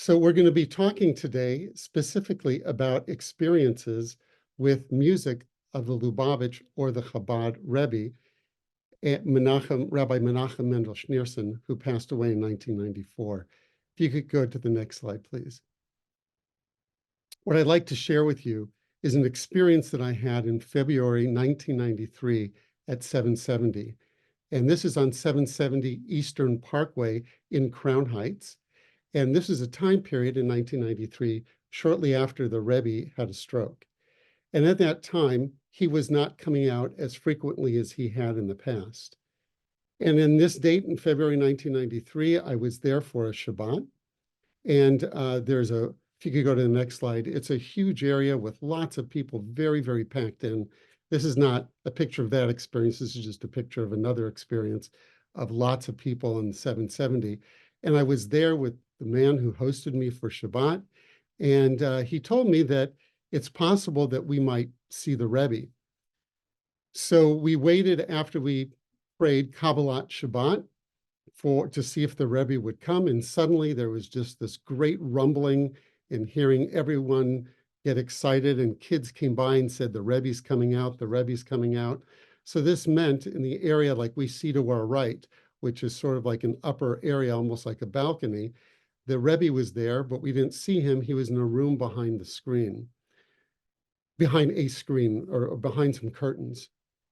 So we're going to be talking today specifically about experiences with music of the Lubavitch or the Chabad Rebbe, Rabbi Menachem Mendel Schneerson, who passed away in 1994. If you could go to the next slide, please. What I'd like to share with you is an experience that I had in February 1993 at 770. And this is on 770 Eastern Parkway in Crown Heights. And this is a time period in 1993, shortly after the Rebbe had a stroke. And at that time, he was not coming out as frequently as he had in the past. And in this date in February 1993, I was there for a Shabbat. And if you could go to the next slide, it's a huge area with lots of people, very, very packed in. This is not a picture of that experience. This is just a picture of another experience of lots of people in 770. And I was there with the man who hosted me for Shabbat. And he told me that it's possible that we might see the Rebbe. So we waited after we prayed Kabbalat Shabbat to see if the Rebbe would come. And suddenly there was just this great rumbling and hearing everyone get excited, and kids came by and said, the Rebbe's coming out, the Rebbe's coming out. So this meant in the area like we see to our right, which is sort of like an upper area, almost like a balcony, the Rebbe was there, but we didn't see him. He was in a room behind a screen or behind some curtains.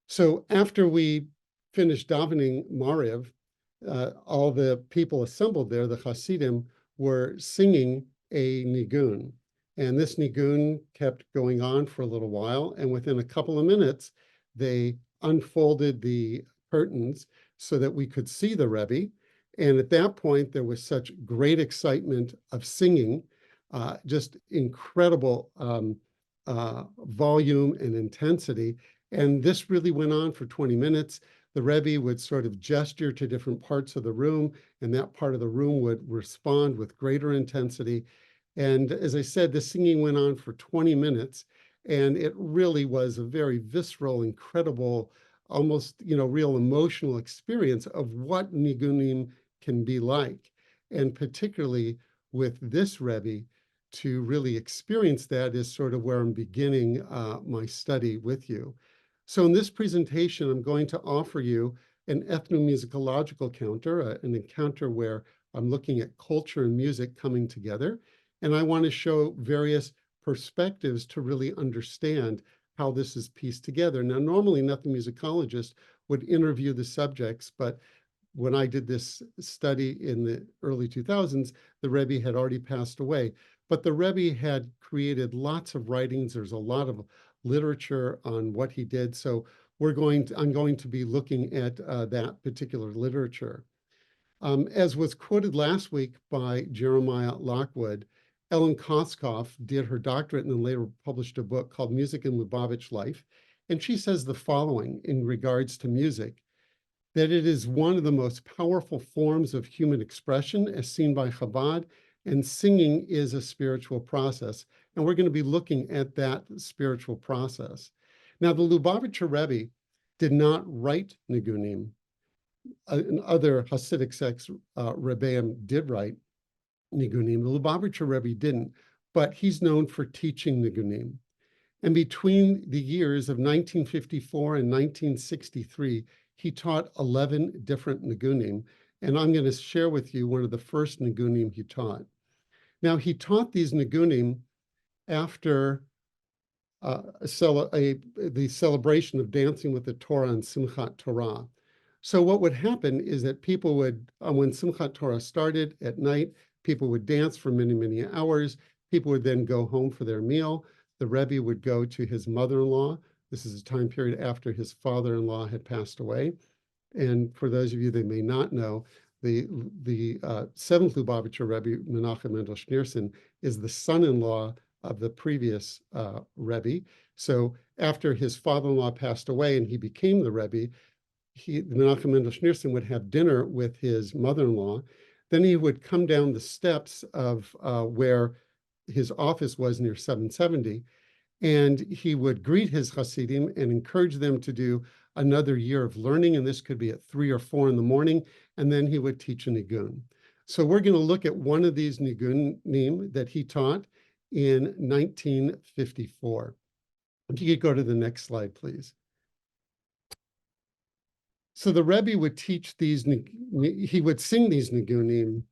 So after we finished davening Mariv, all the people assembled there, the Hasidim, were singing a nigun. And this nigun kept going on for a little while. And within a couple of minutes, they unfolded the curtains so that we could see the Rebbe. And at that point, there was such great excitement of singing, just incredible volume and intensity. And this really went on for 20 minutes. The Rebbe would sort of gesture to different parts of the room, and that part of the room would respond with greater intensity. And as I said, the singing went on for 20 minutes, and it really was a very visceral, incredible, almost, real emotional experience of what Nigunim can be like. And particularly with this Rebbe, to really experience that is sort of where I'm beginning my study with you. So in this presentation, I'm going to offer you an ethnomusicological an encounter where I'm looking at culture and music coming together. And I want to show various perspectives to really understand how this is pieced together. Now, normally an ethnomusicologist would interview the subjects, but when I did this study in the early 2000s, the Rebbe had already passed away. But the Rebbe had created lots of writings. There's a lot of literature on what he did. So I'm going to be looking at that particular literature. As was quoted last week by Jeremiah Lockwood, Ellen Koskoff did her doctorate and then later published a book called Music in Lubavitch Life. And she says the following in regards to music, that it is one of the most powerful forms of human expression as seen by Chabad, and singing is a spiritual process. And we're going to be looking at that spiritual process. Now, the Lubavitcher Rebbe did not write Nigunim. Other Hasidic sects, Rebbeim, did write Nigunim. The Lubavitcher Rebbe didn't, but he's known for teaching Nigunim. And between the years of 1954 and 1963, he taught 11 different Nigunim. And I'm going to share with you one of the first Nigunim he taught. Now, he taught these Nigunim after the celebration of dancing with the Torah and Simchat Torah. So what would happen is that people would, when Simchat Torah started at night, people would dance for many, many hours. People would then go home for their meal. The Rebbe would go to his mother-in-law. This is a time period after his father-in-law had passed away. And for those of you that may not know, the seventh Lubavitcher Rebbe, Menachem Mendel Schneerson, is the son-in-law of the previous Rebbe. So after his father-in-law passed away and he became the Rebbe, Menachem Mendel Schneerson would have dinner with his mother-in-law. Then he would come down the steps of where his office was near 770, and he would greet his Hasidim and encourage them to do another year of learning, and this could be at 3 or 4 in the morning, and then he would teach a nigun. So we're going to look at one of these Nigunim that he taught in 1954. If you could go to the next slide, please. So the Rebbe would teach these, he would sing these Nigunim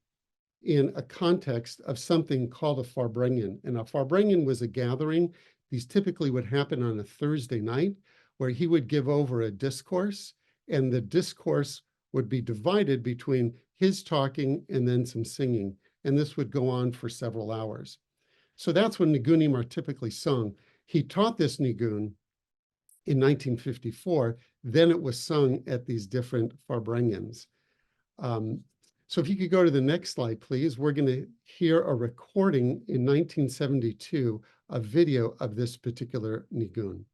in a context of something called a Farbrengen. And a Farbrengen was a gathering. These typically would happen on a Thursday night, where he would give over a discourse, and the discourse would be divided between his talking and then some singing. And this would go on for several hours. So that's when Nigunim are typically sung. He taught this Nigun in 1954. Then it was sung at these different Farbrengens. So if you could go to the next slide, please. We're going to hear a recording in 1972, a video of this particular Nigun.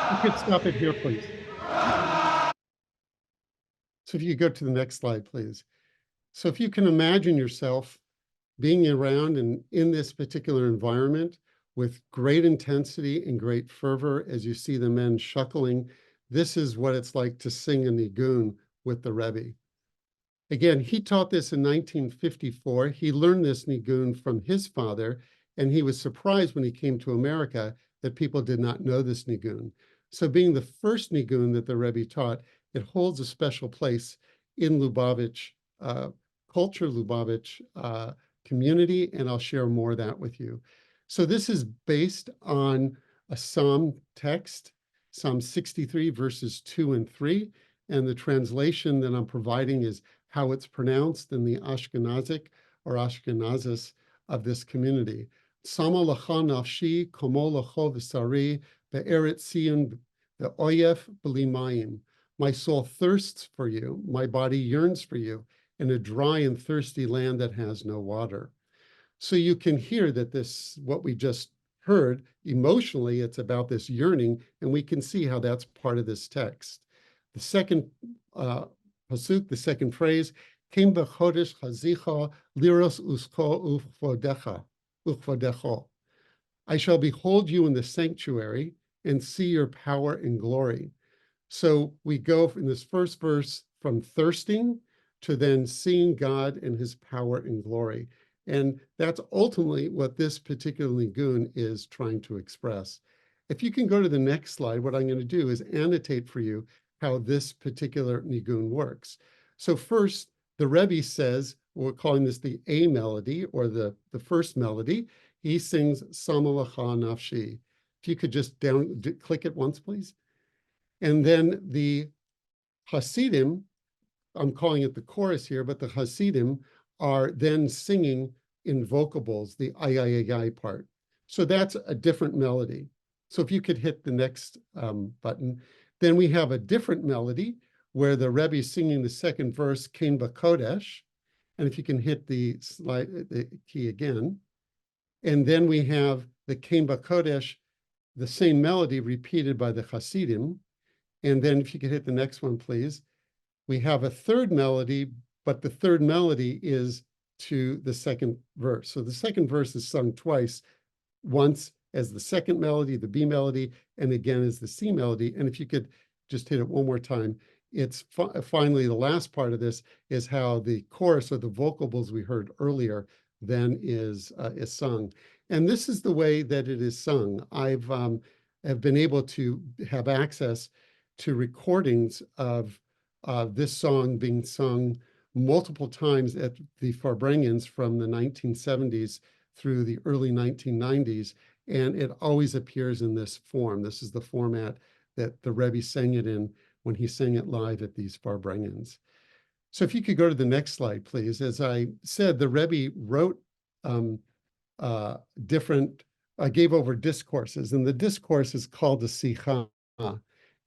You could stop it here, please. So if you go to the next slide, please. So if you can imagine yourself being around and in this particular environment with great intensity and great fervor as you see the men shuckling, this is what it's like to sing a Nigun with the Rebbe. Again, he taught this in 1954. He learned this Nigun from his father, and he was surprised when he came to America that people did not know this Nigun. So being the first Nigun that the Rebbe taught, it holds a special place in Lubavitch culture, Lubavitch community, and I'll share more of that with you. So this is based on a Psalm text, Psalm 63, verses 2 and 3, and the translation that I'm providing is how it's pronounced in the Ashkenazic or Ashkenazis of this community. Sama lacha nafshi komo lacho v'sari be'eretz Sion be'oyef b'li mayim. My soul thirsts for you, my body yearns for you, in a dry and thirsty land that has no water. So you can hear that this, what we just heard, emotionally, it's about this yearning, and we can see how that's part of this text. The second pasuk, the second phrase, Kim b'chodesh chazicha liros usko uchvodecho. I shall behold you in the sanctuary and see your power and glory. So we go in this first verse from thirsting to then seeing God and his power and glory. And that's ultimately what this particular Nigun is trying to express. If you can go to the next slide, what I'm going to do is annotate for you how this particular Nigun works. So first, the Rebbe says, we're calling this the A melody, or the first melody. He sings Sama lacha nafshi. If you could just click it once, please. And then the Hasidim, I'm calling it the chorus here, but the Hasidim are then singing in vocables, the ay part. So that's a different melody. So if you could hit the next button, then we have a different melody where the Rebbe is singing the second verse, Kain Bakodesh. And if you can hit the key again. And then we have the Kain Bakodesh, the same melody repeated by the Hasidim. And then if you could hit the next one, please. We have a third melody, but the third melody is to the second verse. So the second verse is sung twice, once as the second melody, the B melody, and again as the C melody. And if you could just hit it one more time, it's finally the last part of this is how the chorus or the vocables we heard earlier then is sung. And this is the way that it is sung. Have been able to have access to recordings of this song being sung multiple times at the Farbrengens from the 1970s through the early 1990s, and it always appears in this form. This is the format that the Rebbe sang it in when he sang it live at these Farbrengens. So if you could go to the next slide, please. As I said, the Rebbe wrote gave over discourses, and the discourse is called the Sikha.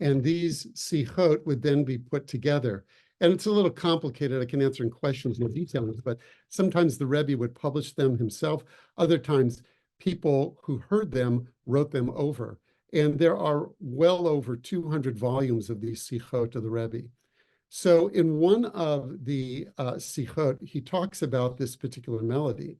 And these Sichot would then be put together. And it's a little complicated. I can answer in questions more detail, but sometimes the Rebbe would publish them himself. Other times, people who heard them wrote them over. And there are well over 200 volumes of these Sichot of the Rebbe. So in one of the Sichot, he talks about this particular melody.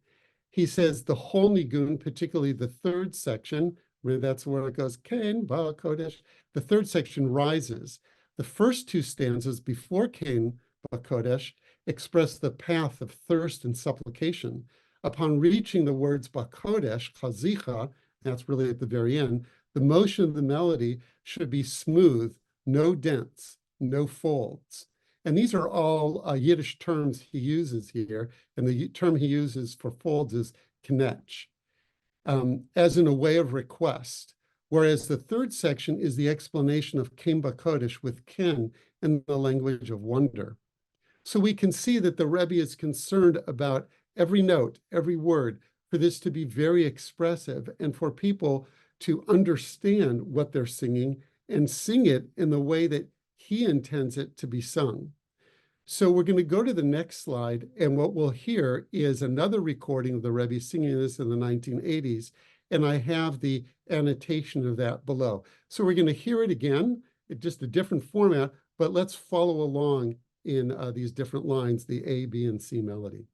He says the whole Nigun, particularly the third section, where that's where it goes, Kain Ba Kodesh, the third section rises. The first two stanzas before Kain Ba Kodesh express the path of thirst and supplication. Upon reaching the words Ba Kodesh, Chazicha, that's really at the very end, the motion of the melody should be smooth, no dents, no folds. And these are all Yiddish terms he uses here. And the term he uses for folds is knetch, as in a way of request. Whereas the third section is the explanation of Kain Bakodesh with ken in the language of wonder. So we can see that the Rebbe is concerned about every note, every word, for this to be very expressive and for people to understand what they're singing and sing it in the way that he intends it to be sung. So we're going to go to the next slide, and what we'll hear is another recording of the Rebbe singing this in the 1980s, and I have the annotation of that below. So we're going to hear it again, just a different format, but let's follow along in these different lines, the A, B, and C melody.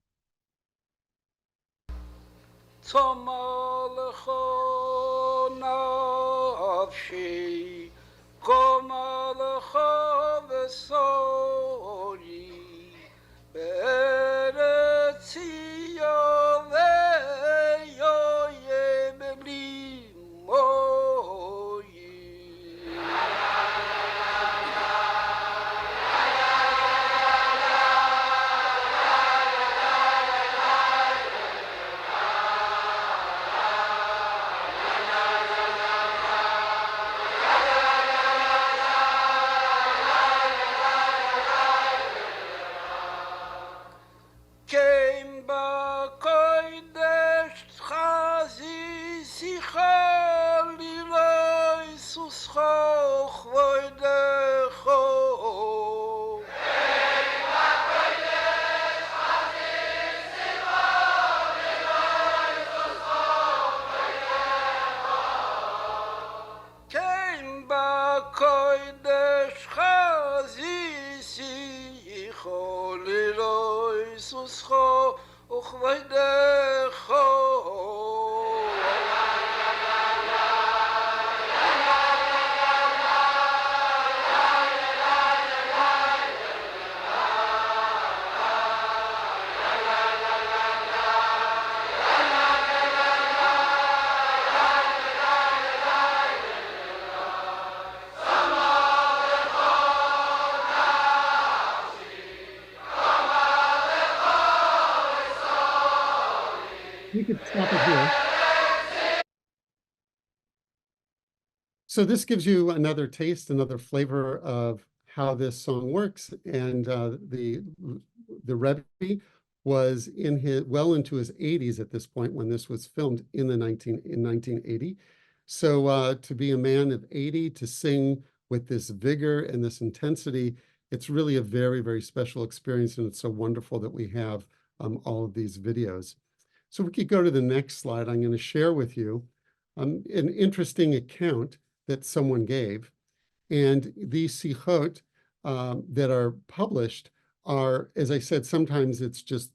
We could stop it here. So this gives you another taste, another flavor of how this song works. And the Rebbe was well into his 80s at this point when this was filmed in 1980. So to be a man of 80, to sing with this vigor and this intensity, it's really a very, very special experience, and it's so wonderful that we have all of these videos. So we could go to the next slide. I'm going to share with you an interesting account that someone gave. And these sichot that are published are, as I said, sometimes it's just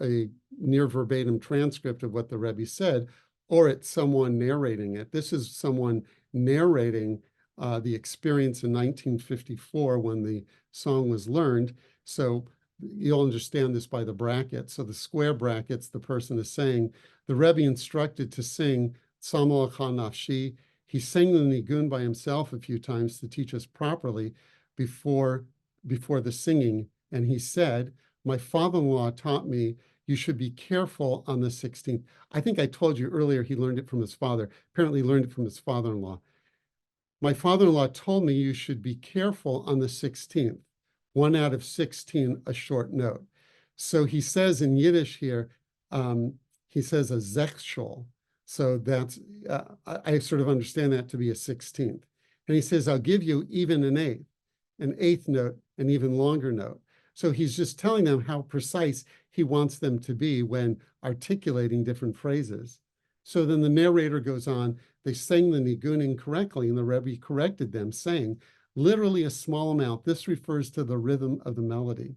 a near verbatim transcript of what the Rebbe said, or it's someone narrating it. This is someone narrating the experience in 1954 when the song was learned. So you'll understand this by the brackets. So the square brackets, the person is saying, the Rebbe instructed to sing Tzama Lecha Nafshi. He sang the Nigun by himself a few times to teach us properly before the singing. And he said, my father-in-law taught me you should be careful on the 16th. I think I told you earlier he learned it from his father. Apparently he learned it from his father-in-law. My father-in-law told me you should be careful on the 16th. 1 out of 16, a short note. So he says in Yiddish here, he says a zechshol. So that's, I sort of understand that to be a 16th. And he says, I'll give you even an eighth note, an even longer note. So he's just telling them how precise he wants them to be when articulating different phrases. So then the narrator goes on, they sang the Nigunim correctly, and the Rebbe corrected them, saying, literally a small amount. This refers to the rhythm of the melody.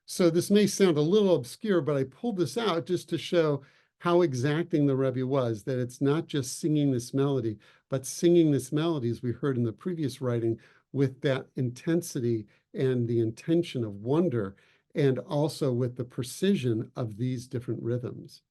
So this may sound a little obscure, but I pulled this out just to show how exacting the Rebbe was, that it's not just singing this melody, but singing this melody, as we heard in the previous writing, with that intensity and the intention of wonder, and also with the precision of these different rhythms.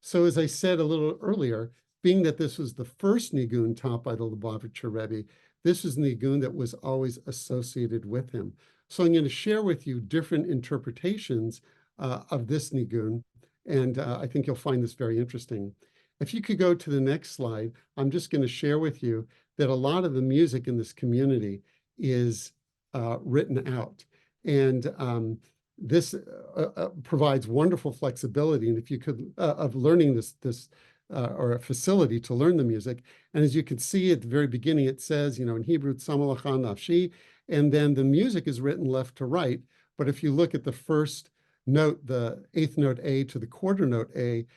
So as I said a little earlier, being that this was the first nigun taught by the Lubavitcher Rebbe, this is nigun that was always associated with him. So I'm going to share with you different interpretations of this nigun, and I think you'll find this very interesting. If you could go to the next slide, I'm just going to share with you that a lot of the music in this community is written out. And this provides wonderful flexibility, and if you could, of learning this or a facility to learn the music. And as you can see at the very beginning, it says, in Hebrew, Tzama Lecha Nafshi, and then the music is written left to right. But if you look at the first note, the eighth note A to the quarter note A,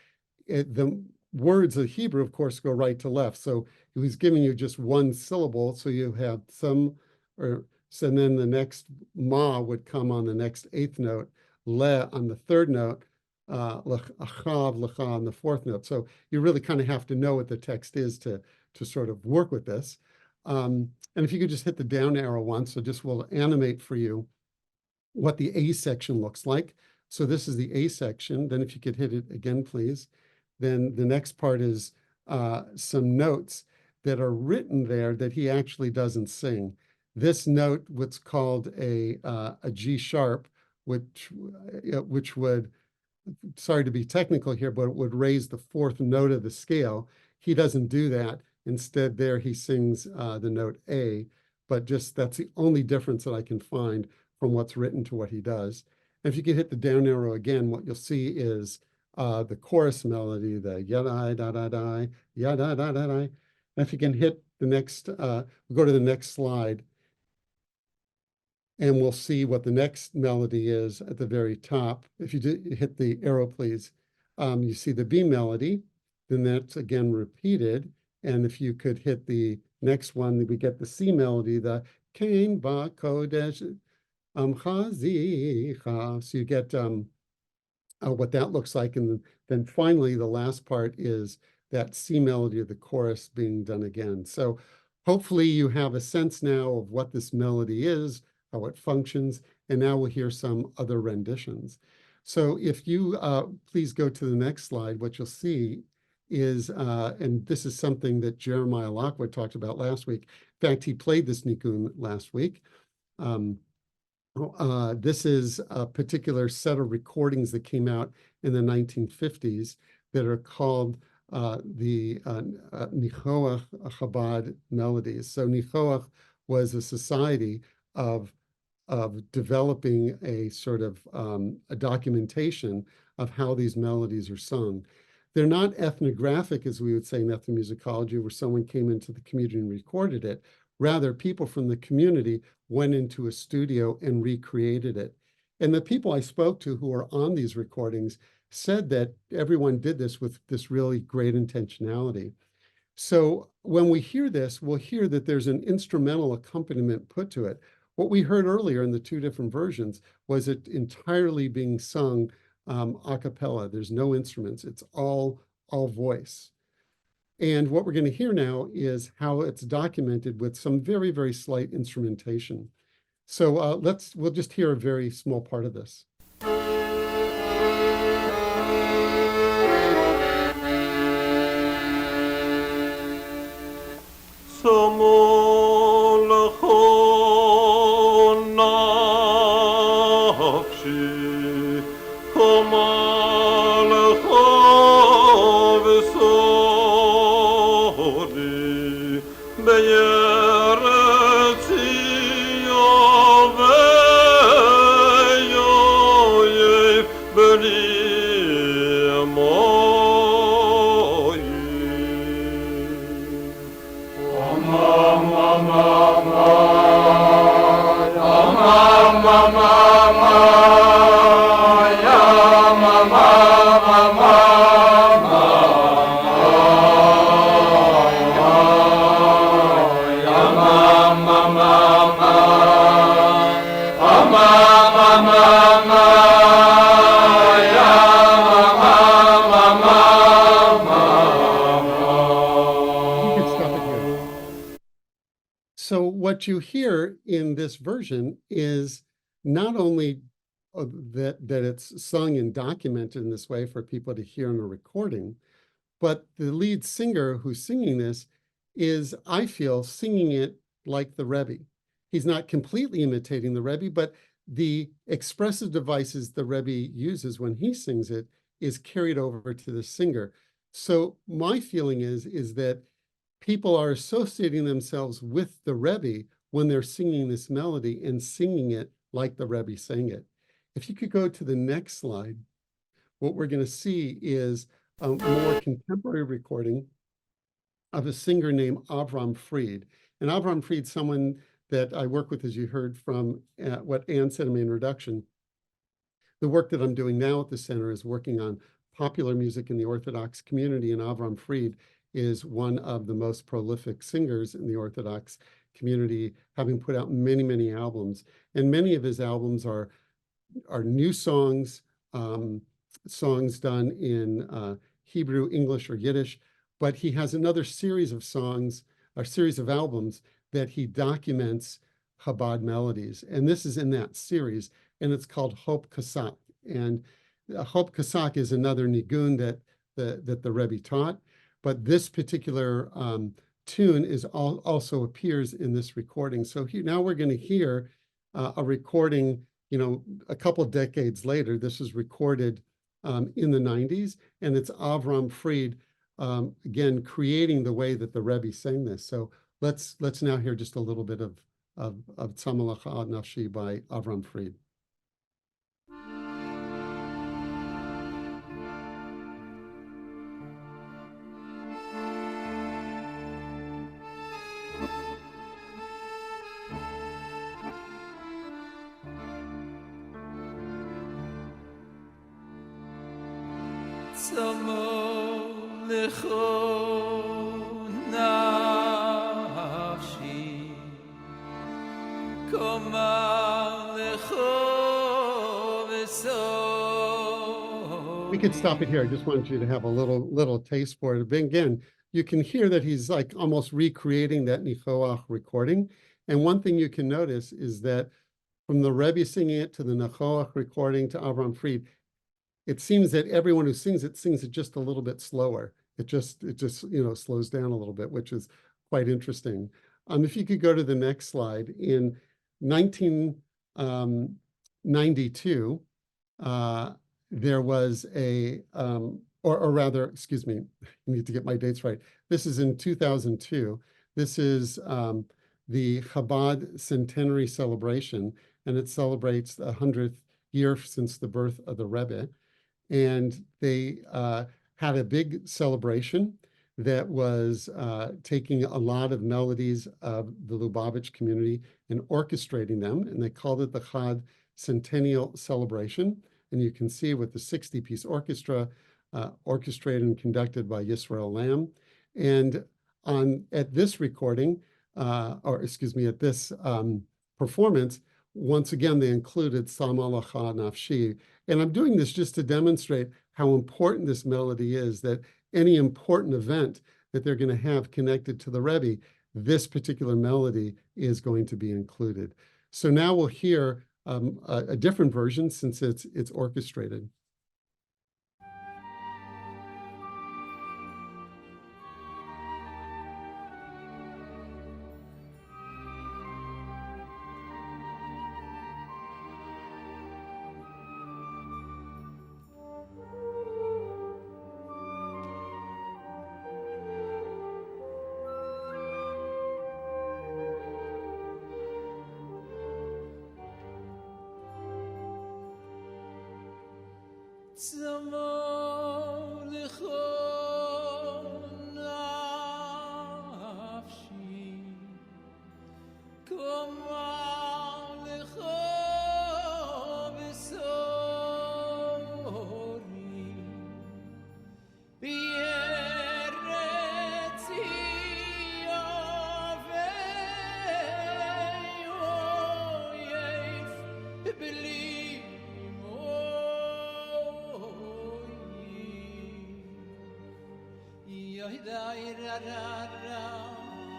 the words of Hebrew, of course, go right to left. So he was giving you just one syllable, so you have some, and then the next ma would come on the next eighth note, le on the third note, achav, lecha on the fourth note. So you really kind of have to know what the text is to sort of work with this. And if you could just hit the down arrow once, so just will animate for you what the A section looks like. So this is the A section. Then if you could hit it again, please. Then the next part is some notes that are written there that he actually doesn't sing. This note, what's called a G sharp, which would, sorry to be technical here, but it would raise the fourth note of the scale. He doesn't do that. Instead, there he sings the note A, but just that's the only difference that I can find from what's written to what he does. And if you could hit the down arrow again, what you'll see is the chorus melody, the yada da da da, yada da da da. And if you can hit the next, we'll go to the next slide, and we'll see what the next melody is at the very top. If you hit the arrow, please, you see the B melody, then that's again repeated. And if you could hit the next one, we get the C melody, the Kain Ba Kodesh Chazicha. So you get what that looks like. And then finally, the last part is that C melody of the chorus being done again. So hopefully you have a sense now of what this melody is, how it functions, and now we'll hear some other renditions. So if you please go to the next slide, what you'll see is, and this is something that Jeremiah Lockwood talked about last week. In fact, he played this nikun last week. This is a particular set of recordings that came out in the 1950s that are called the Nichoach Chabad melodies. So Nichoach was a society of developing a sort of a documentation of how these melodies are sung. they're not ethnographic, as we would say in ethnomusicology, where someone came into the community and recorded it. Rather, people from the community went into a studio and recreated it. And the people I spoke to who are on these recordings said that everyone did this with this really great intentionality. So when we hear this, we'll hear that there's an instrumental accompaniment put to it. What we heard earlier in the two different versions was it entirely being sung a cappella. There's no instruments. It's all voice. And what we're going to hear now is how it's documented with some very, very slight instrumentation. So we'll just hear a very small part of this. So what you hear in this version is not only that it's sung and documented in this way for people to hear in a recording, but the lead singer who's singing this is, I feel, singing it like the Rebbe. He's not completely imitating the Rebbe, but the expressive devices the Rebbe uses when he sings it is carried over to the singer. So my feeling is that people are associating themselves with the Rebbe when they're singing this melody and singing it like the Rebbe sang it. If you could go to the next slide, what we're going to see is a more contemporary recording of a singer named Avram Fried. And Avram Fried, someone that I work with, as you heard from what Anne said in my introduction. The work that I'm doing now at the center is working on popular music in the Orthodox community, and Avram Fried is one of the most prolific singers in the Orthodox community, having put out many, many albums. And many of his albums are new songs, songs done in Hebrew, English, or Yiddish. But he has another series of songs, or series of albums, that he documents Chabad melodies. And this is in that series, and it's called Hope Kasak. And Hope Kasak is another nigun that the Rebbe taught. But this particular tune also appears in this recording. So now we're going to hear a recording, a couple of decades later. This was recorded in the 90s, and it's Avram Fried, again, creating the way that the Rebbe sang this. So let's now hear just a little bit of Tzamalacha Ad Nafshi by Avram Fried. We could stop it here. I just wanted you to have a little taste for it. But again, you can hear that he's like almost recreating that Nichoach recording. And one thing you can notice is that from the Rebbe singing it to the Nichoach recording to Avram Fried, it seems that everyone who sings it just a little bit slower. It just slows down a little bit, which is quite interesting. If you could go to the next slide, in 1992, there was or rather, excuse me, I need to get my dates right. This is in 2002. This is the Chabad Centenary Celebration, and it celebrates the 100th year since the birth of the Rebbe. And they had a big celebration that was taking a lot of melodies of the Lubavitch community and orchestrating them, and they called it the Chag Centennial Celebration. And you can see with the 60-piece orchestra, orchestrated and conducted by Yisrael Lamb. And at this recording, at this performance, once again, they included Sama Lacha Nafshi. And I'm doing this just to demonstrate how important this melody is, that any important event that they're going to have connected to the Rebbe, this particular melody is going to be included. So now we'll hear a different version since it's orchestrated.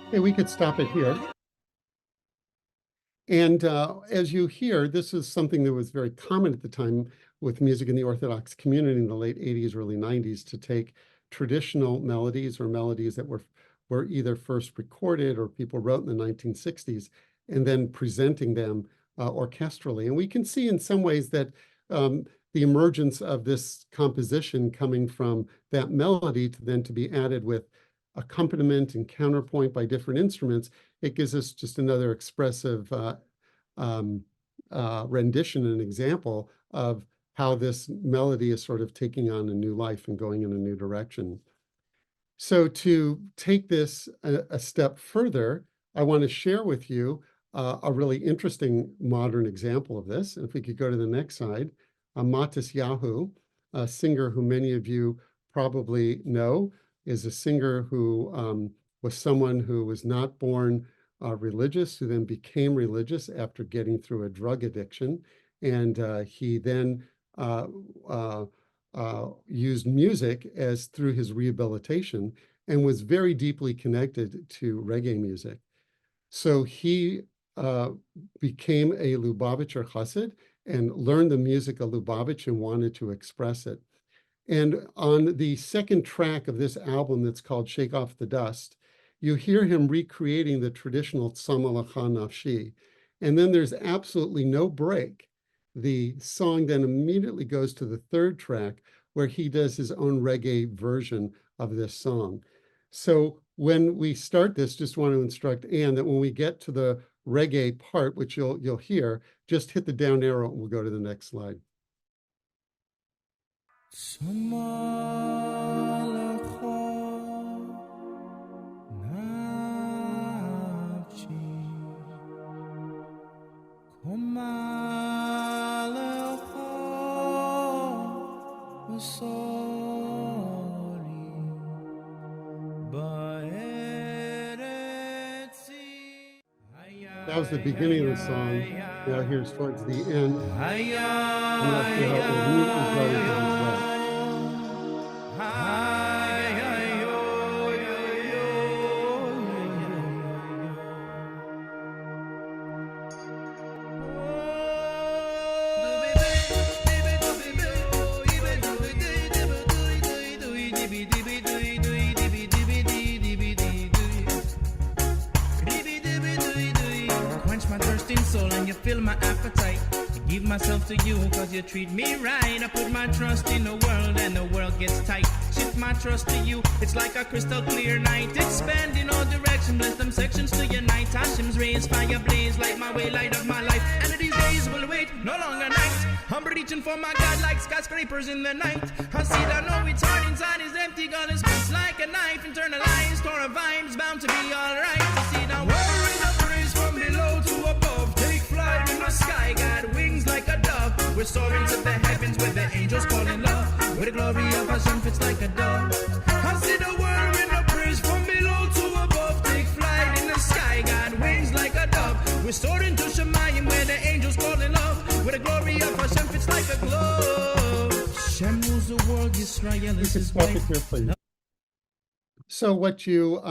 Okay, we could stop it here. And as you hear, this is something that was very common at the time with music in the Orthodox community in the late 80s, early 90s, to take traditional melodies or melodies that were either first recorded or people wrote in the 1960s, and then presenting them orchestrally. And we can see in some ways that the emergence of this composition coming from that melody to be added with accompaniment and counterpoint by different instruments, it gives us just another expressive rendition and example of how this melody is sort of taking on a new life and going in a new direction. So to take this a step further, I want to share with you a really interesting modern example of this. And if we could go to the next slide, Matis Yahu, a singer who many of you probably know, is a singer who was someone who was not born religious, who then became religious after getting through a drug addiction. And he then used music as through his rehabilitation and was very deeply connected to reggae music. So he became a Lubavitcher Chassid and learned the music of Lubavitch and wanted to express it. And on the second track of this album that's called Shake Off the Dust, you hear him recreating the traditional Tzama Lacha Nafshi. And then there's absolutely no break. The song then immediately goes to the third track where he does his own reggae version of this song. So when we start this, just want to instruct Anne that when we get to the reggae part, which you'll hear, just hit the down arrow and we'll go to the next slide. That was the beginning of the song. Now here's towards the end. And that's how it immediately goes into his rap. Fill my appetite, I give myself to you cause you treat me right. I put my trust in the world and the world gets tight. Shift my trust to you. It's like a crystal clear night, expand in all directions, bless them sections to unite. Hashem's rays, fire blaze, light my way, light of my life. And these days will wait, no longer night. I'm reaching for my God like skyscrapers in the night. I see that no it's hard inside is empty, God is cuts like a knife. Internalized, Torah vibes bound to be alright. I see that whirring of praise from below to above. Take flight in the sky, God wings like a dove. We're soaring to the heavens where the angels fall in love. Where the glory of Hashem fits like a dove. I see the whirring of praise from below to above. Take flight in the sky, God wings like a dove. We're soaring to Shemayim where the angels fall in love. Where the glory of Hashem fits like a glove. Hashem rules the world, Israel is his Stop it wife. here, please. So what you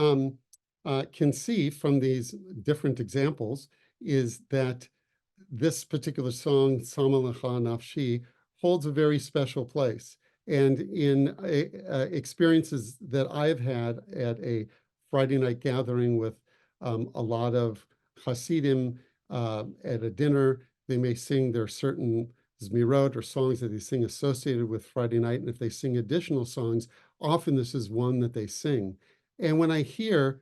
can see from these different examples is that this particular song, Sama Lecha Nafshi, holds a very special place. And in experiences that I've had at a Friday night gathering with a lot of Hasidim at a dinner, they may sing their certain Zmirot or songs that they sing associated with Friday night. And if they sing additional songs, often this is one that they sing. And when I hear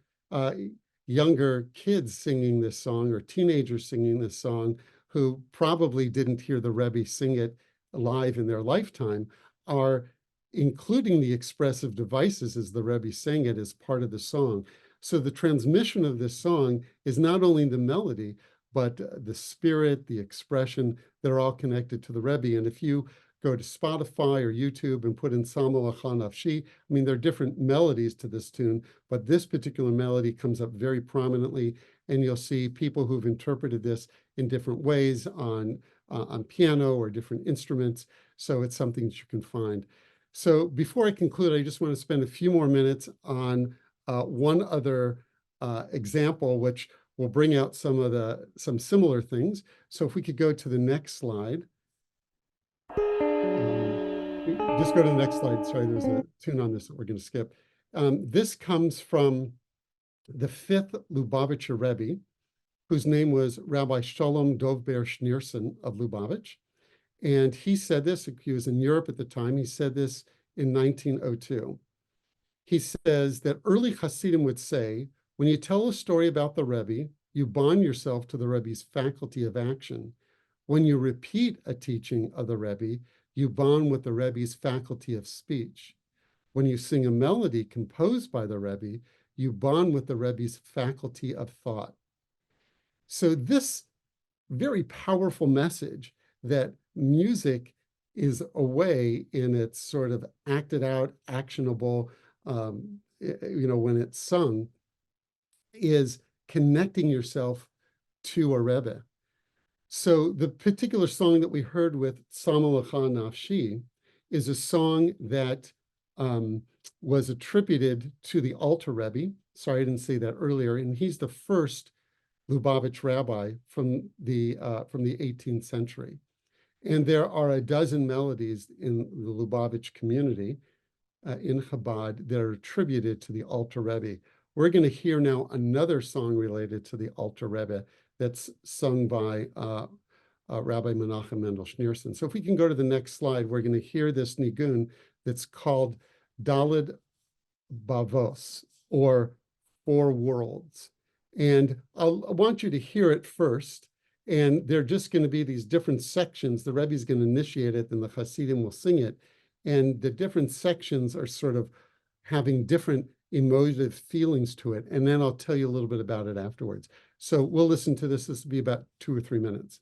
younger kids singing this song or teenagers singing this song who probably didn't hear the Rebbe sing it live in their lifetime, are including the expressive devices as the Rebbe sang it as part of the song. So the transmission of this song is not only the melody, but the spirit, the expression, they're all connected to the Rebbe. And if you go to Spotify or YouTube and put in Sama Lecha Nafshi, I mean, there are different melodies to this tune, but this particular melody comes up very prominently, and you'll see people who've interpreted this in different ways on piano or different instruments. So it's something that you can find. So before I conclude, I just want to spend a few more minutes on one other example, which will bring out some similar things. So if we could go to the next slide. Just go to the next slide. Sorry, there's a tune on this that we're going to skip. This comes from the fifth Lubavitcher Rebbe, whose name was Rabbi Shalom Dovber Schneerson of Lubavitch. And he said this, he was in Europe at the time, he said this in 1902. He says that early Hasidim would say, when you tell a story about the Rebbe, you bond yourself to the Rebbe's faculty of action. When you repeat a teaching of the Rebbe, you bond with the Rebbe's faculty of speech. When you sing a melody composed by the Rebbe, you bond with the Rebbe's faculty of thought. So this very powerful message that music is a way in its sort of acted out, actionable, when it's sung, is connecting yourself to a Rebbe. So the particular song that we heard with Sama Lecha Nafshi is a song that was attributed to the Alter Rebbe. Sorry, I didn't say that earlier. And he's the first Lubavitch rabbi from the 18th century. And there are a dozen melodies in the Lubavitch community in Chabad that are attributed to the Alter Rebbe. We're going to hear now another song related to the Alter Rebbe that's sung by Rabbi Menachem Mendel Schneerson. So if we can go to the next slide, we're going to hear this nigun that's called Daled Bavos, or Four Worlds. And I want you to hear it first. And they're just going to be these different sections. The Rebbe is going to initiate it, and the Hasidim will sing it. And the different sections are sort of having different emotive feelings to it. And then I'll tell you a little bit about it afterwards. So we'll listen to this. This will be about 2 or 3 minutes.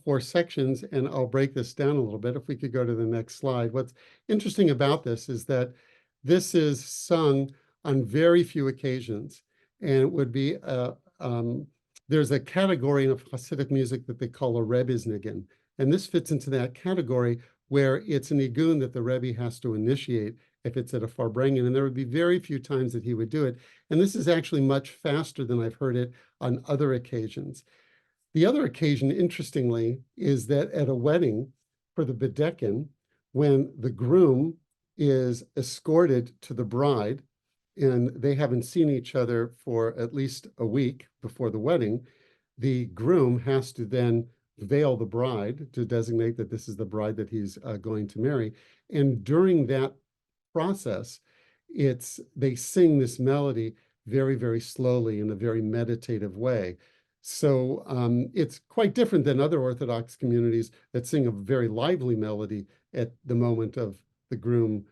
4 sections, and I'll break this down a little bit. If we could go to the next slide. What's interesting about this is that this is sung on very few occasions, and it would be there's a category of Hasidic music that they call a rediscovered, and this fits into that category where it's a nigun that the Rebbe has to initiate if it's at a farbrengen, and there would be very few times that he would do it. And this is actually much faster than I've heard it on other occasions. The other occasion, interestingly, is that at a wedding for the bedekin, when the groom is escorted to the bride, and they haven't seen each other for at least a week before the wedding, the groom has to then veil the bride to designate that this is the bride that he's going to marry. And during that process, they sing this melody very, very slowly in a very meditative way. So it's quite different than other Orthodox communities that sing a very lively melody at the moment of the groom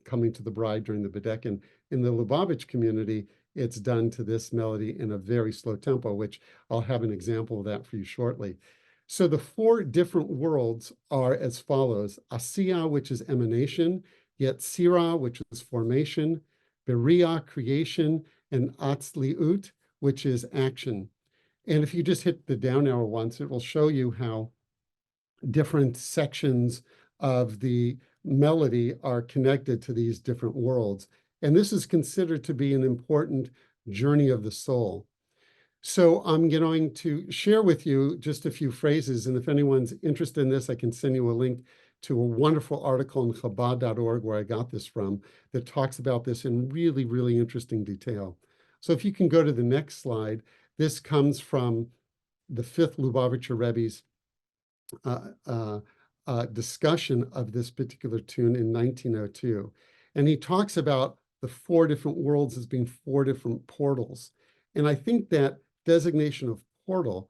coming to the bride during the bedekin. In the Lubavitch community, it's done to this melody in a very slow tempo, which I'll have an example of that for you shortly. So the 4 different worlds are as follows: Asiya, which is emanation, Yetzirah, which is formation, Beriah, creation, and Atzliut, which is action. And if you just hit the down arrow once, it will show you how different sections of the melody are connected to these different worlds. And this is considered to be an important journey of the soul. So I'm going to share with you just a few phrases, and if anyone's interested in this, I can send you a link to a wonderful article on Chabad.org where I got this from that talks about this in really, really interesting detail. So if you can go to the next slide, this comes from the 5th Lubavitcher Rebbe's discussion of this particular tune in 1902. And he talks about the 4 different worlds as being 4 different portals. And I think that designation of portal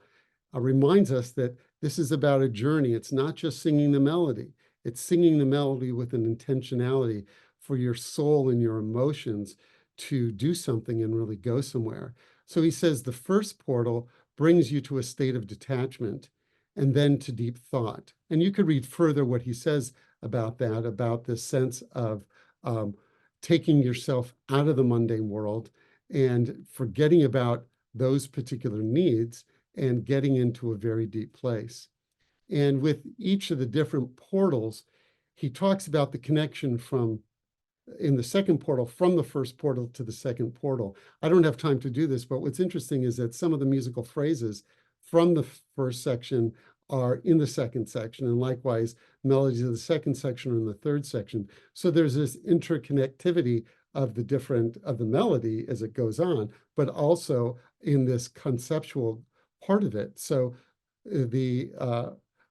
reminds us that this is about a journey. It's not just singing the melody. It's singing the melody with an intentionality for your soul and your emotions to do something and really go somewhere. So he says the first portal brings you to a state of detachment and then to deep thought. And you could read further what he says about that, about this sense of taking yourself out of the mundane world and forgetting about those particular needs and getting into a very deep place. And with each of the different portals, he talks about the connection from, in the second portal, from the first portal to the second portal. I don't have time to do this, but what's interesting is that some of the musical phrases from the first section are in the second section, and likewise, melodies of the second section are in the third section. So there's this interconnectivity of the melody as it goes on, but also in this conceptual part of it. So the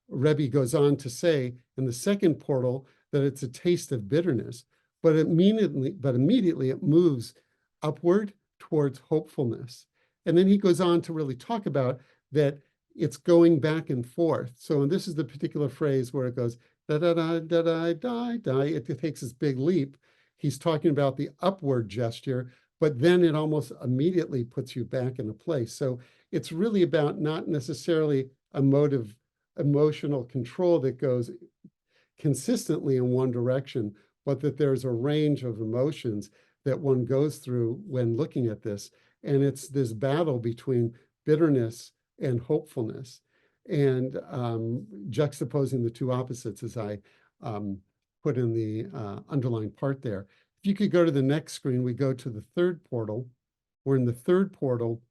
Rebbe goes on to say in the second portal that it's a taste of bitterness, but immediately it moves upward towards hopefulness. And then he goes on to really talk about that it's going back and forth. So, and this is the particular phrase where it goes da da da da da da da. It takes this big leap. He's talking about the upward gesture, but then it almost immediately puts you back in a place. So it's really about not necessarily emotional control that goes consistently in one direction, but that there's a range of emotions that one goes through when looking at this. And it's this battle between bitterness and hopefulness, and juxtaposing the two opposites, as I put in the underlined part there. If you could go to the next screen, we go to the third portal, where in the third portal,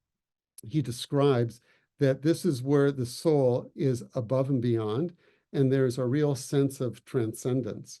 he describes that this is where the soul is above and beyond, and there's a real sense of transcendence.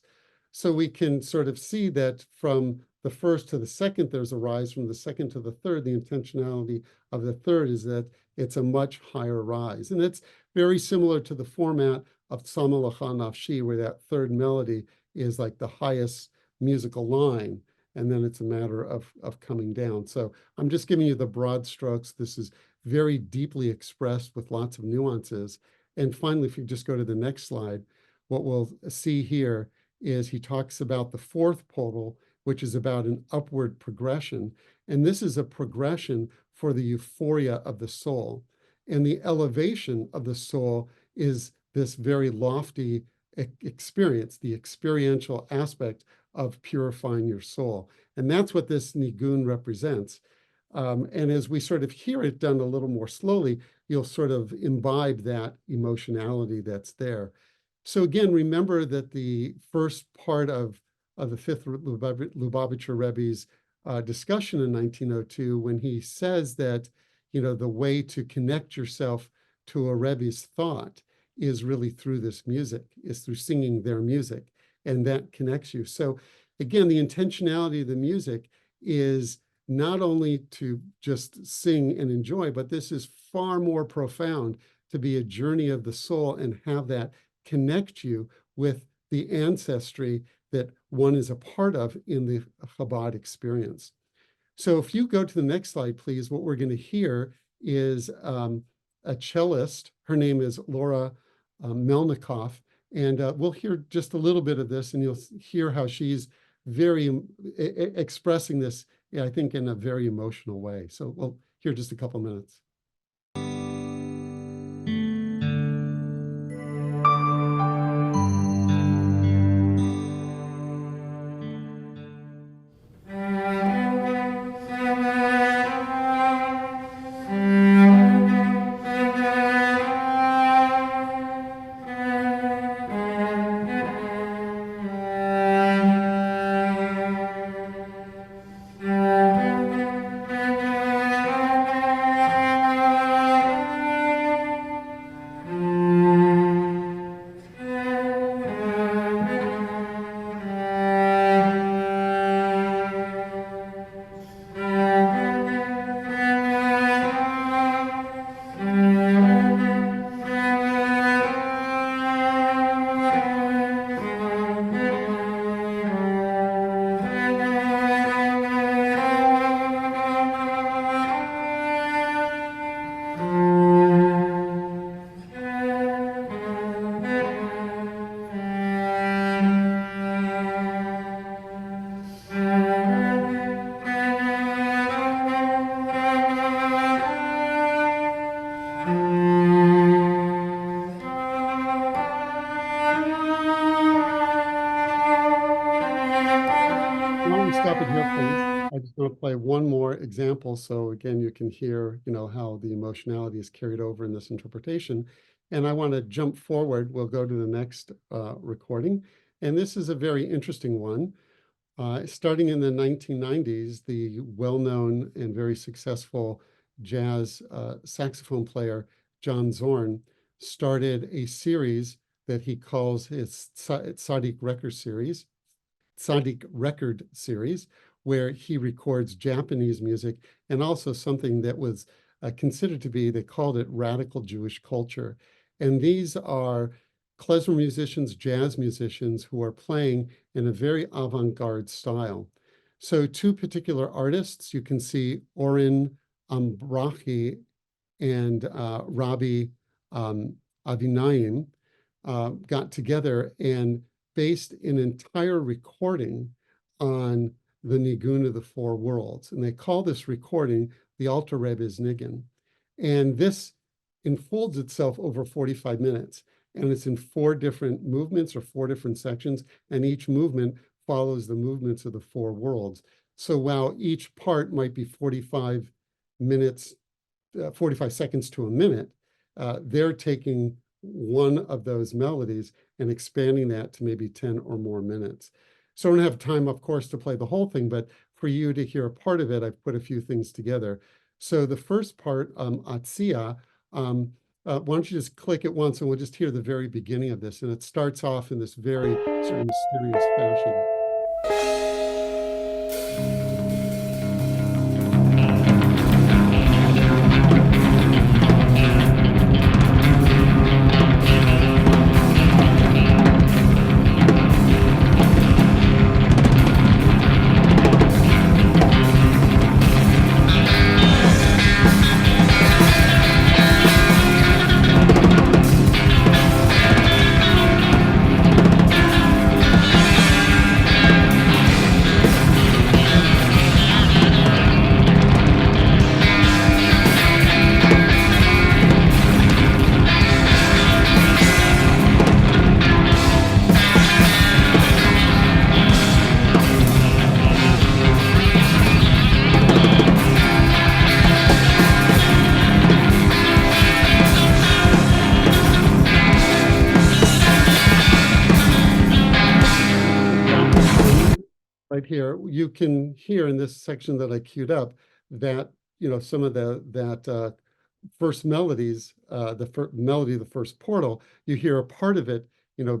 So we can sort of see that from the first to the second, there's a rise. From the second to the third, the intentionality of the third is that it's a much higher rise. And it's very similar to the format of Tzama L'cha Nafshi, where that third melody is like the highest musical line, and then it's a matter of coming down. So I'm just giving you the broad strokes. This is very deeply expressed with lots of nuances. And finally, if you just go to the next slide, what we'll see here is he talks about the fourth portal, which is about an upward progression. And this is a progression for the euphoria of the soul. And the elevation of the soul is this very lofty experience, the experiential aspect of purifying your soul. And that's what this nigun represents. And as we sort of hear it done a little more slowly, you'll sort of imbibe that emotionality that's there. So again, remember that the first part of the fifth Lubavitcher Rebbe's discussion in 1902, when he says that, the way to connect yourself to a Rebbe's thought is really through this music, is through singing their music, and that connects you. So again, the intentionality of the music is not only to just sing and enjoy, but this is far more profound, to be a journey of the soul and have that connect you with the ancestry that one is a part of in the Chabad experience. So if you go to the next slide, please, what we're going to hear is a cellist. Her name is Laura Melnikoff, and we'll hear just a little bit of this, and you'll hear how she's very expressing this, I think, in a very emotional way. So we'll hear just a couple minutes. I just want to play one more example. So again, you can hear, how the emotionality is carried over in this interpretation. And I want to jump forward. We'll go to the next recording. And this is a very interesting one. Starting in the 1990s, the well-known and very successful jazz saxophone player, John Zorn, started a series that he calls his Hasidic record series, where he records Japanese music and also something that was considered to be, they called it radical Jewish culture. And these are klezmer musicians, jazz musicians who are playing in a very avant-garde style. So two particular artists, you can see Oren Ambrachi and Rabbi Avinayim got together and based an entire recording on the Nigun of the Four Worlds. And they call this recording the Alter Rebbe's Nigun. And this unfolds itself over 45 minutes. And it's in 4 different movements or 4 different sections. And each movement follows the movements of the 4 worlds. So while each part might be 45 seconds to a minute, they're taking one of those melodies and expanding that to maybe 10 or more minutes. So I don't have time, of course, to play the whole thing, but for you to hear a part of it, I've put a few things together. So the first part, Atsia, why don't you just click it once and we'll just hear the very beginning of this. And it starts off in this very sort of mysterious fashion. here, you can hear in this section that I queued up that, some of that first melodies, the melody of the first portal, you hear a part of it,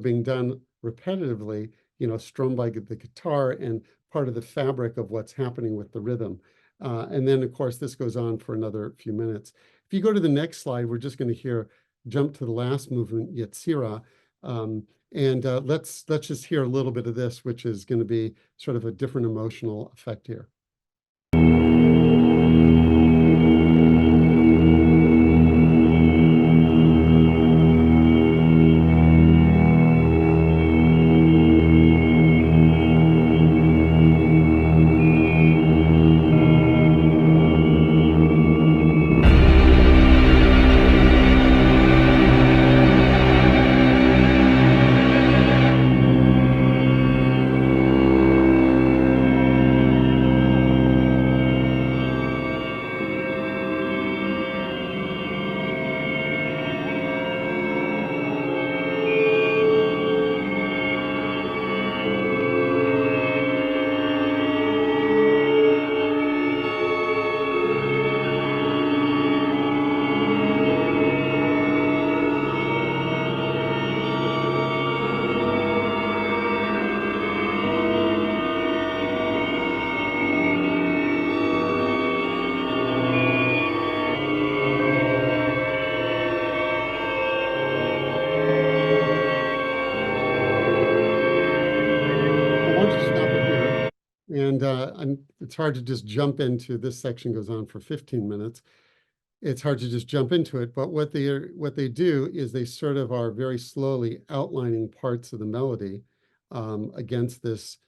being done repetitively, strummed by the guitar and part of the fabric of what's happening with the rhythm. And then, of course, this goes on for another few minutes. If you go to the next slide, we're just going to jump to the last movement, Yetzirah. And let's just hear a little bit of this, which is going to be sort of a different emotional effect here. And it's hard to just jump into this section goes on for 15 minutes. It's hard to just jump into it, but what they do is they sort of are very slowly outlining parts of the melody against this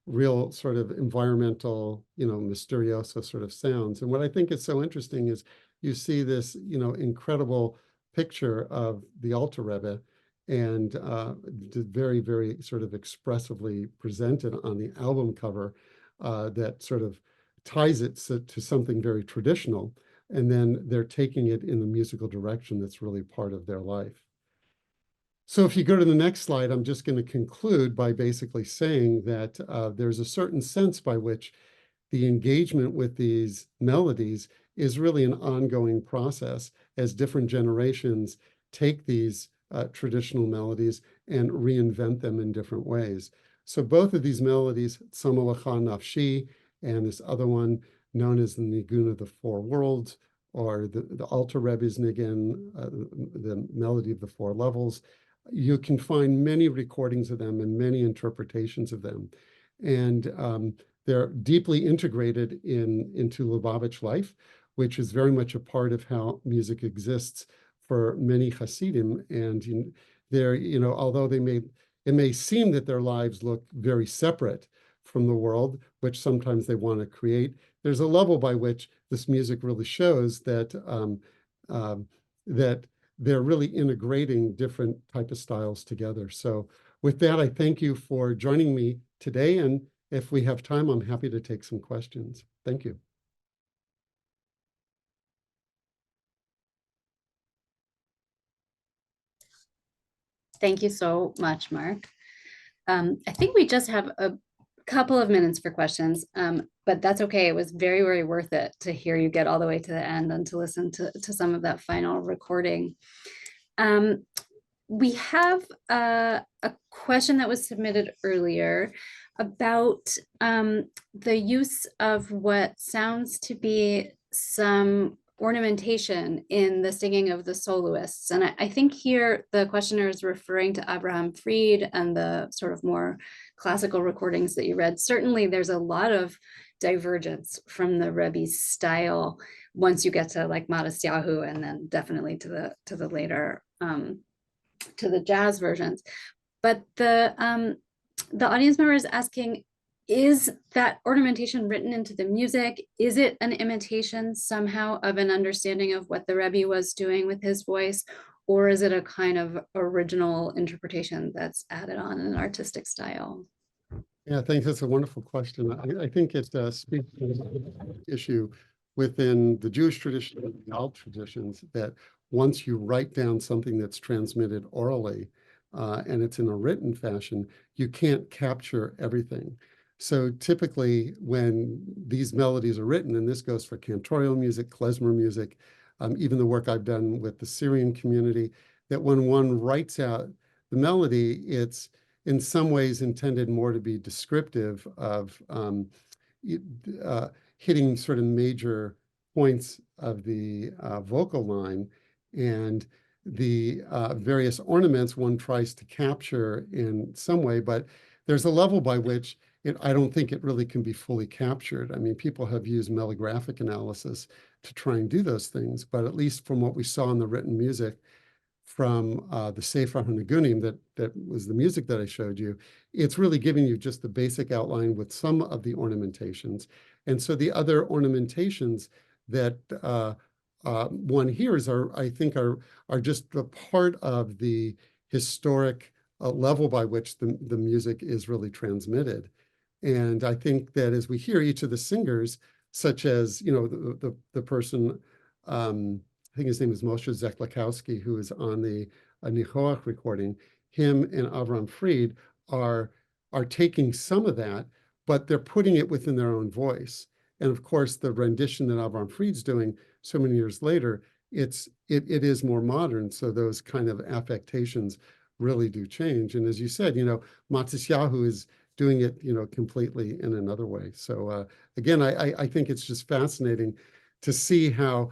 real sort of environmental, misterioso sort of sounds. And what I think is so interesting is you see this, incredible picture of the Alter Rebbe, and very, very sort of expressively presented on the album cover that sort of ties it to something very traditional. And then they're taking it in the musical direction that's really part of their life. So if you go to the next slide, I'm just going to conclude by basically saying that there's a certain sense by which the engagement with these melodies is really an ongoing process as different generations take these traditional melodies and reinvent them in different ways. So both of these melodies, Tzamalacha Nafshi, and this other one known as the Nigun of the Four Worlds, or the Alter Rebbe's Nigun, the melody of the four levels, you can find many recordings of them and many interpretations of them. And they're deeply integrated into Lubavitch life, which is very much a part of how music exists for many Hasidim. And they're, although it may seem that their lives look very separate from the world, which sometimes they want to create, there's a level by which this music really shows that that they're really integrating different type of styles together. So with that, I thank you for joining me today. And if we have time, I'm happy to take some questions. Thank you. Thank you so much, Mark. I think we just have a couple of minutes for questions, but that's okay. It was very, very worth it to hear you get all the way to the end and to listen to some of that final recording. We have a question that was submitted earlier about the use of what sounds to be some ornamentation in the singing of the soloists. And I think here the questioner is referring to Abraham Fried and the sort of more classical recordings that you read. Certainly there's a lot of divergence from the Rebbe's style once you get to like Matisyahu, and then definitely to the later to the jazz versions. But the audience member is asking, is that ornamentation written into the music? Is it an imitation somehow of an understanding of what the Rebbe was doing with his voice? Or is it a kind of original interpretation that's added on in an artistic style? Yeah, I think that's a wonderful question. I think it speaks to the issue within the Jewish tradition and the alt traditions that once you write down something that's transmitted orally and it's in a written fashion, you can't capture everything. So typically when these melodies are written, and this goes for cantorial music, klezmer music, even the work I've done with the Syrian community, that when one writes out the melody, it's in some ways intended more to be descriptive of hitting sort of major points of the vocal line, and the various ornaments one tries to capture in some way, but there's a level by which I don't think it really can be fully captured. I mean, people have used melographic analysis to try and do those things, but at least from what we saw in the written music from the Sefer Nigunim, that was the music that I showed you, it's really giving you just the basic outline with some of the ornamentations. And so the other ornamentations that one hears I think are just a part of the historic level by which the music is really transmitted. And I think that as we hear each of the singers, such as, the person, I think his name is Moshe Zeklakowski, who is on the Nichoach recording, him and Avram Fried are taking some of that, but they're putting it within their own voice. And of course, the rendition that Avram Fried's doing so many years later, it is more modern. So those kind of affectations really do change. And as you said, Matisyahu is doing it, completely in another way. So again, I think it's just fascinating to see how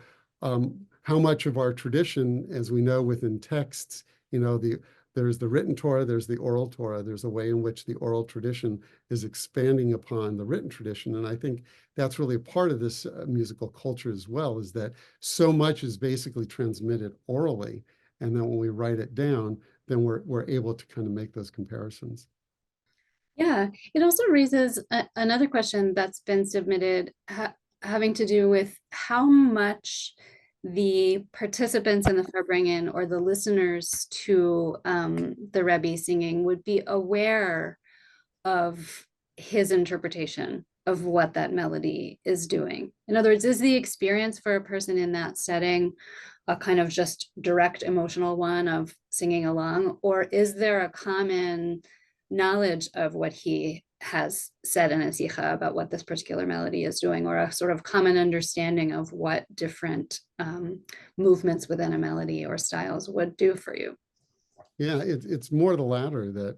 much of our tradition, as we know within texts, there's the written Torah, there's the oral Torah, there's a way in which the oral tradition is expanding upon the written tradition. And I think that's really a part of this musical culture as well, is that so much is basically transmitted orally. And then when we write it down, then we're able to kind of make those comparisons. Yeah, it also raises another question that's been submitted having to do with how much the participants in the Farbrengen or the listeners to the Rebbe singing would be aware of his interpretation of what that melody is doing. In other words, is the experience for a person in that setting a kind of just direct emotional one of singing along, or is there a common knowledge of what he has said in a sikha about what this particular melody is doing, or a sort of common understanding of what different movements within a melody or styles would do for you? Yeah, it's more the latter, that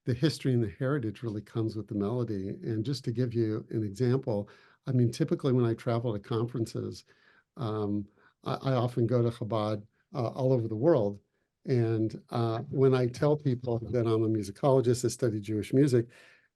the history and the heritage really comes with the melody. And just to give you an example, I mean, typically when I travel to conferences, I often go to Chabad all over the world. And when I tell people that I'm a musicologist, I study Jewish music,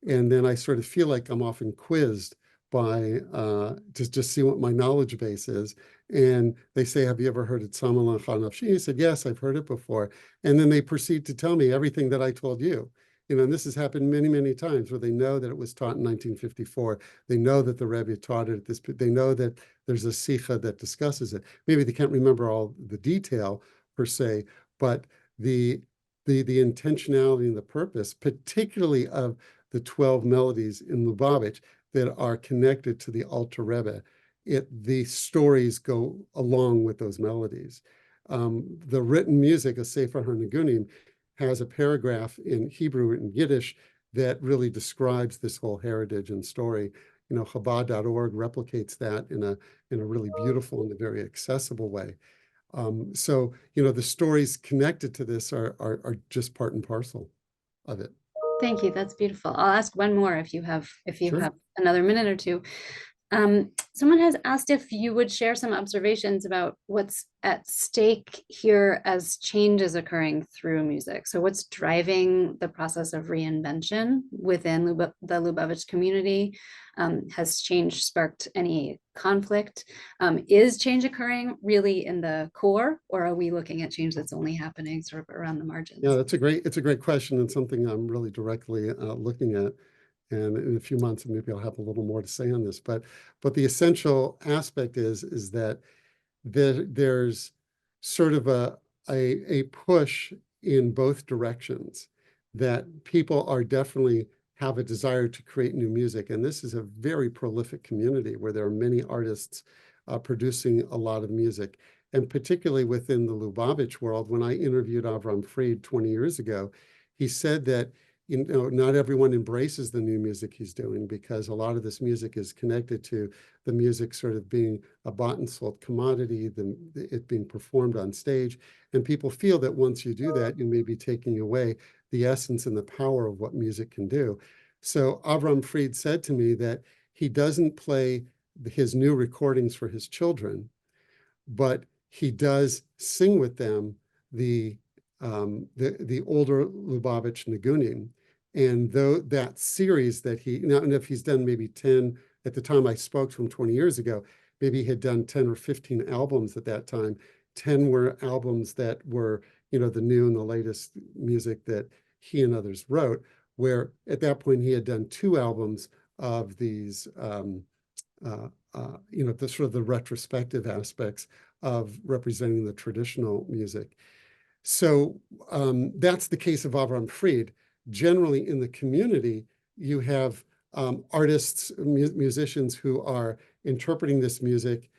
and then I sort of feel like I'm often quizzed by to just see what my knowledge base is. And they say, have you ever heard it Samal Nafshi? I said, yes, I've heard it before. And then they proceed to tell me everything that I told you. And this has happened many, many times where they know that it was taught in 1954. They know that the Rebbe taught it at this, they know that there's a sikha that discusses it. Maybe they can't remember all the detail per se, but the intentionality and the purpose, particularly of the 12 melodies in Lubavitch that are connected to the Alter Rebbe, the stories go along with those melodies. The written music of Sefer HaNigunim has a paragraph in Hebrew and Yiddish that really describes this whole heritage and story. Chabad.org replicates that in a really beautiful and a very accessible way. So, the stories connected to this are just part and parcel of it. Thank you. That's beautiful. I'll ask one more if you have Sure. another minute or two. Someone has asked if you would share some observations about what's at stake here as change is occurring through music. So what's driving the process of reinvention within the Lubavitch community? Has change sparked any conflict? Is change occurring really in the core, or are we looking at change that's only happening sort of around the margins? Yeah, it's a great question, and something I'm really directly looking at. And in a few months, maybe I'll have a little more to say on this. But the essential aspect is that there's sort of a push in both directions, that people are definitely have a desire to create new music. And this is a very prolific community where there are many artists producing a lot of music. And particularly within the Lubavitch world, when I interviewed Avram Fried 20 years ago, he said that you know, not everyone embraces the new music he's doing, because a lot of this music is connected to the music sort of being a bought and sold commodity, it being performed on stage. And people feel that once you do that, you may be taking away the essence and the power of what music can do. So Avram Fried said to me that he doesn't play his new recordings for his children, but he does sing with them the older Lubavitch Nigunim. And though that series that and if he's done maybe 10, at the time I spoke to him 20 years ago, maybe he had done 10 or 15 albums at that time. 10 were albums that were, you know, the new and the latest music that he and others wrote, where at that point he had done 2 albums of these, you know, the sort of the retrospective aspects of representing the traditional music. So that's the case of Avram Fried. Generally in the community, you have artists, musicians who are interpreting this music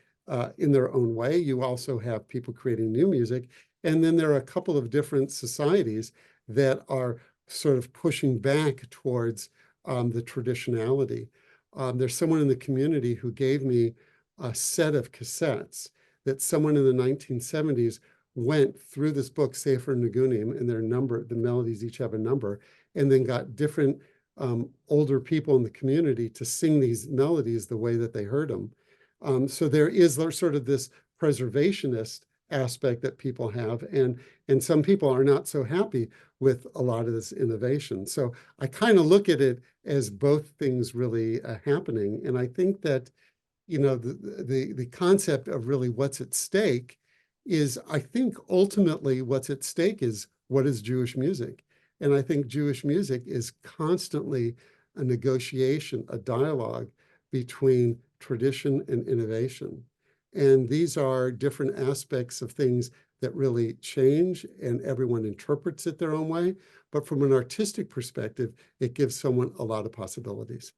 in their own way. You also have people creating new music. And then there are a couple of different societies that are sort of pushing back towards the traditionality. There's someone in the community who gave me a set of cassettes that someone in the 1970s went through this book, Sefer Nigunim, and the melodies each have a number, and then got different older people in the community to sing these melodies the way that they heard them. So there is sort of this preservationist aspect that people have, and some people are not so happy with a lot of this innovation. So I kind of look at it as both things really happening, and I think that, you know, the concept of really what's at stake is, I think ultimately what's at stake is, what is Jewish music? And I think Jewish music is constantly a negotiation, a dialogue between tradition and innovation. And these are different aspects of things that really change, and everyone interprets it their own way. But from an artistic perspective, it gives someone a lot of possibilities.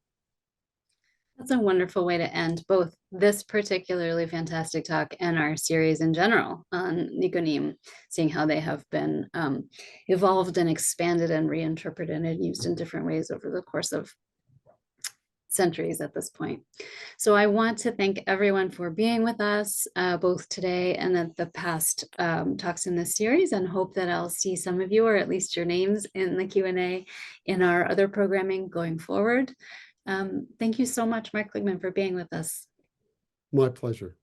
That's a wonderful way to end both this particularly fantastic talk and our series in general on Nigunim, seeing how they have been evolved and expanded and reinterpreted and used in different ways over the course of centuries at this point. So I want to thank everyone for being with us, both today and at the past talks in this series, and hope that I'll see some of you, or at least your names, in the Q&A in our other programming going forward. Thank you so much, Mark Kligman, for being with us. My pleasure.